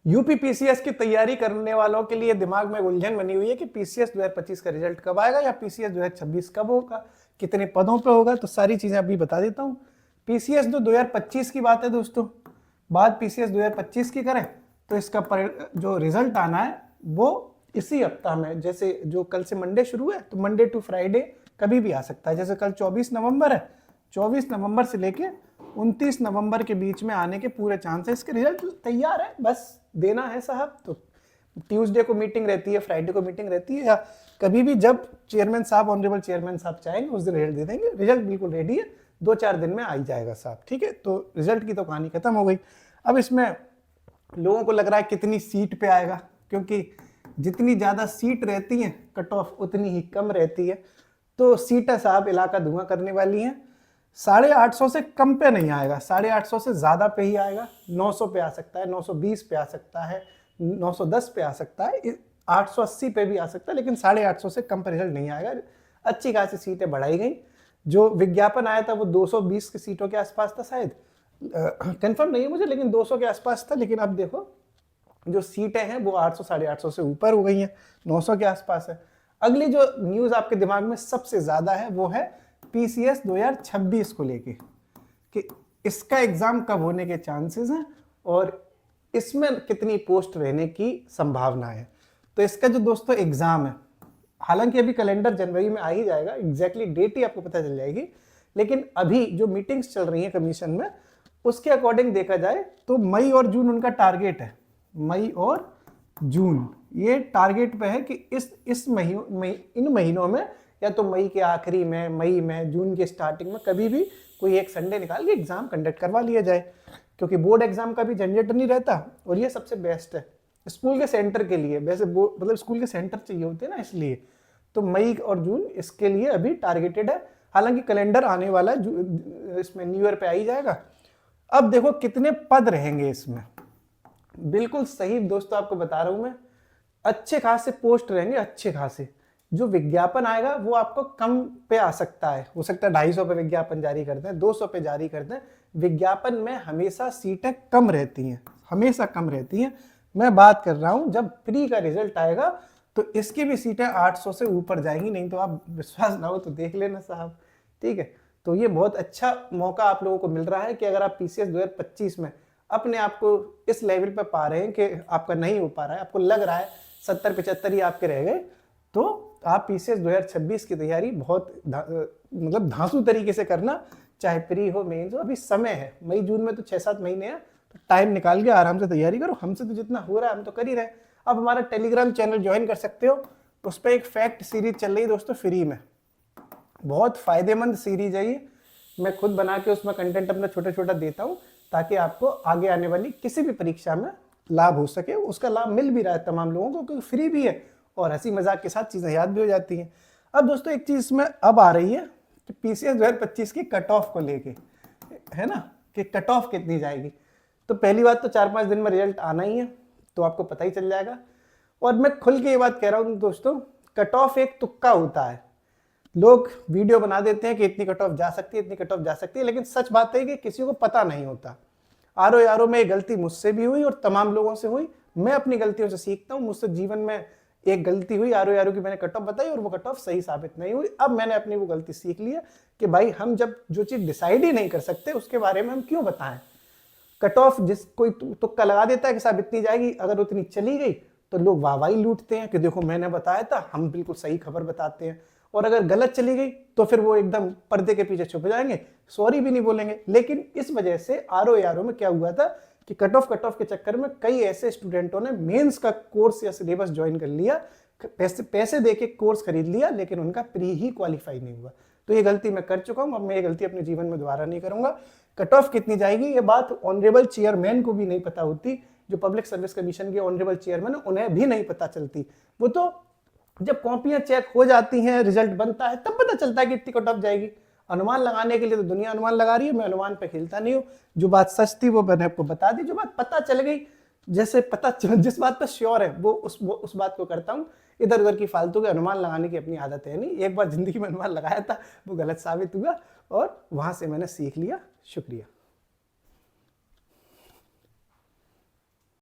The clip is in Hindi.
यूपी पीसीएस की तैयारी करने वालों के लिए दिमाग में उलझन बनी हुई है कि पीसीएस 2025 का रिजल्ट कब आएगा या पीसीएस 2026 कब होगा, कितने पदों पे होगा। तो सारी चीजें अभी बता देता हूँ। पीसीएस जो 2025 की बात है दोस्तों, बात पीसीएस 2025 की करें तो इसका जो रिजल्ट आना है वो इसी हफ्ता में, जैसे जो कल से मंडे शुरू है तो मंडे टू फ्राइडे कभी भी आ सकता है। जैसे कल 24 नवंबर है, 24 नवंबर से लेके 29 नवंबर के बीच में आने के पूरे चांस है। इसके रिजल्ट तैयार है, बस देना है साहब। तो ट्यूसडे को मीटिंग रहती है, फ्राइडे को मीटिंग रहती है, या कभी भी जब चेयरमैन साहब, ऑनरेबल चेयरमैन साहब चाहेंगे उस दिन रिजल्ट दे देंगे। रिजल्ट बिल्कुल रेडी है, 2-4 दिन में आ ही जाएगा साहब, ठीक है। तो रिजल्ट की तो कहानी खत्म हो गई। अब इसमें लोगों को लग रहा है कितनी सीट पे आएगा, क्योंकि जितनी ज्यादा सीट रहती है कट ऑफ उतनी ही कम रहती है। तो सीटें साहब इलाका धुआं करने वाली हैं। 850 से कम पे नहीं आएगा, 850 से ज्यादा पे ही आएगा। 900 पे आ सकता है, 920 पे आ सकता है, 910 पे आ सकता है, 880 पे भी आ सकता है, लेकिन 850 से कम पे रिजल्ट नहीं आएगा। अच्छी खासी सीटें बढ़ाई गई। जो विज्ञापन आया था वो 220 की सीटों के आसपास था शायद, कंफर्म नहीं है मुझे, लेकिन 200 के आसपास था। लेकिन अब देखो जो सीटें हैं वो 800 850 से ऊपर हो गई हैं, 900 के आसपास है। अगली जो न्यूज आपके दिमाग में सबसे ज्यादा है वो है पीसीएस 2026 को लेके, कि इसका एग्जाम कब होने के चांसेस हैं और इसमें कितनी पोस्ट रहने की संभावना है। तो इसका जो दोस्तों एग्जाम है, हालांकि अभी कैलेंडर जनवरी में आ ही जाएगा, एग्जैक्टली डेट ही आपको पता चल जाएगी, लेकिन अभी जो मीटिंग्स चल रही हैं कमीशन में उसके अकॉर्डिंग देखा जाए तो मई और जून उनका टारगेट है। मई और जून ये टारगेट पे है कि इन महीनों में, या तो मई के आखिरी में, मई में, जून के स्टार्टिंग में कभी भी कोई एक संडे निकाल के एग्जाम कंडक्ट करवा लिया जाए, क्योंकि बोर्ड एग्जाम का भी झंझट नहीं रहता और ये सबसे बेस्ट है स्कूल के सेंटर के लिए। वैसे मतलब स्कूल के सेंटर चाहिए होते हैं ना, इसलिए तो मई और जून इसके लिए अभी टारगेटेड है। हालांकि कैलेंडर आने वाला है, इसमें न्यू ईयर पे आ ही जाएगा। अब देखो कितने पद रहेंगे इसमें, बिल्कुल सही दोस्तों आपको बता रहा हूं मैं, अच्छे खासे पोस्ट रहेंगे, अच्छे खासे। जो विज्ञापन आएगा वो आपको कम पे आ सकता है, हो सकता है 250 पे विज्ञापन जारी करते हैं, 200 पे जारी करते हैं। विज्ञापन में हमेशा सीटें कम रहती हैं, हमेशा कम रहती हैं। मैं बात कर रहा हूं जब प्री का रिजल्ट आएगा तो इसकी भी सीटें 800 से ऊपर जाएंगी, नहीं तो आप विश्वास ना हो तो देख लेना साहब, ठीक है। तो ये बहुत अच्छा मौका आप लोगों को मिल रहा है कि अगर आप पीसीएस 2025 में अपने आप को इस लेवल पे पा रहे हैं कि आपका नहीं हो पा रहा है, आपको लग रहा है 70-75 ही आपके रह गए, तो आप पीसीएस 2026 की तैयारी बहुत मतलब धांसू तरीके से करना, चाहे प्री हो मेंस हो। अभी समय है, मई जून में तो 6-7 महीने हैं, तो टाइम निकाल के आराम से तैयारी करो। हमसे तो जितना हो रहा है हम तो कर ही रहे। अब हमारा टेलीग्राम चैनल ज्वाइन कर सकते हो, उस पर एक फैक्ट सीरीज चल रही है दोस्तों फ्री में, बहुत फायदेमंद सीरीज है ये। मैं खुद बना के उसमें कंटेंट अपना छोटा छोटा देता हूँ ताकि आपको आगे आने वाली किसी भी परीक्षा में लाभ हो सके। उसका लाभ मिल भी रहा है तमाम लोगों को, क्योंकि फ्री भी है और हंसी मजाक के साथ चीज़ें याद भी हो जाती हैं। अब दोस्तों एक चीज़ इसमें अब आ रही है कि पीसीएस 2025 की कट ऑफ को लेके, है ना, कि कट ऑफ कितनी जाएगी। तो पहली बात तो 4-5 दिन में रिजल्ट आना ही है, तो आपको पता ही चल जाएगा। और मैं खुल के ये बात कह रहा हूँ दोस्तों, कट ऑफ एक तुक्का होता है। लोग वीडियो बना देते हैं कि इतनी कट ऑफ जा सकती है, इतनी कट ऑफ जा सकती है, लेकिन सच बात है कि किसी को पता नहीं होता। आरो यारो में ये गलती मुझसे भी हुई और तमाम लोगों से हुई। मैं अपनी गलतियों से सीखता हूँ। मुझसे जीवन में एक गलती हुई, आरो यारो की मैंने कट ऑफ बताई और वो कट ऑफ सही साबित नहीं हुई। अब मैंने अपनी वो गलती सीख ली है कि भाई हम जब जो चीज़ डिसाइड ही नहीं कर सकते उसके बारे में हम क्यों बताएं। कट ऑफ जिस कोई तुक्का लगा देता है कि साहब इतनी जाएगी, अगर उतनी चली गई तो लोग वाहवाही लूटते हैं कि देखो मैंने बताया था, हम बिल्कुल सही खबर बताते हैं। और अगर गलत चली गई तो फिर वो एकदम पर्दे के पीछे छुप जाएंगे, सॉरी भी नहीं बोलेंगे। लेकिन इस वजह से आरो यारो में क्या हुआ था कि कट ऑफ के चक्कर में कई ऐसे स्टूडेंटों ने मेंस का कोर्स या सिलेबस ज्वाइन कर लिया, पैसे देके कोर्स खरीद लिया, लेकिन उनका प्री ही क्वालिफाई नहीं हुआ। तो ये गलती मैं कर चुका हूं, अब मैं ये गलती अपने जीवन में दोबारा नहीं करूंगा। कट ऑफ कितनी जाएगी ये बात ऑनरेबल चेयरमैन को भी नहीं पता होती, जो पब्लिक सर्विस कमीशन के ऑनरेबल चेयरमैन उन्हें भी नहीं पता चलती। वो तो जब कॉपियां चेक हो जाती हैं, रिजल्ट बनता है, तब पता चलता है कि इतनी कट ऑफ जाएगी। अनुमान लगाने के लिए तो दुनिया अनुमान लगा रही है, मैं अनुमान पे खेलता नहीं हूँ। जो बात सच थी वो मैंने आपको बता दी, जो बात पता चल गई, जैसे जिस बात पर श्योर है वो उस बात को करता हूँ। इधर उधर की फालतू के अनुमान लगाने की अपनी आदत है नहीं। एक बार जिंदगी में अनुमान लगाया था, वो गलत साबित हुआ और वहां से मैंने सीख लिया। शुक्रिया।